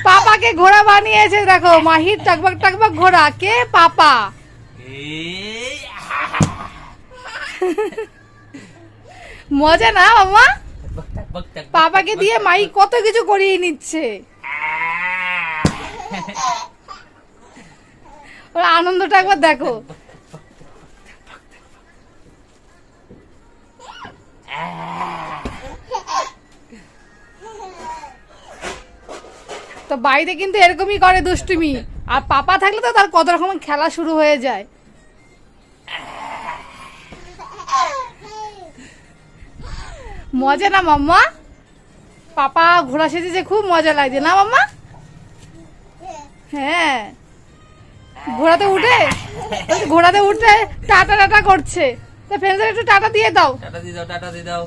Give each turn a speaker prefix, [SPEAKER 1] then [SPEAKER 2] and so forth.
[SPEAKER 1] পাপাকে ঘোড়া বানিয়েছে দেখো, মাহির টাকবাক টাকবাক ঘোড়া। কে? পাপা। মজা না মামা? পাপাকে দিয়ে মাই কত কিছু করিয়ে নিচ্ছে। ওর আনন্দটা একবার দেখো। তো বাড়িতে কিন্তু এরকমই করে দুষ্টুমি, আর পাপা থাকলে তো তার কত রকম খেলা শুরু হয়ে যায়। মজা না মাম্মা? পাপা ঘোড়া সেজেছে, খুব মজা লাগছে না মাম্মা? হ্যাঁ, ঘোড়াতে উঠে টাটা টাটা করছে। তো ফ্রেন্ডদের একটু টাটা দিয়ে দাও।
[SPEAKER 2] টাটা দিয়ে দাও, টাটা দিয়ে দাও।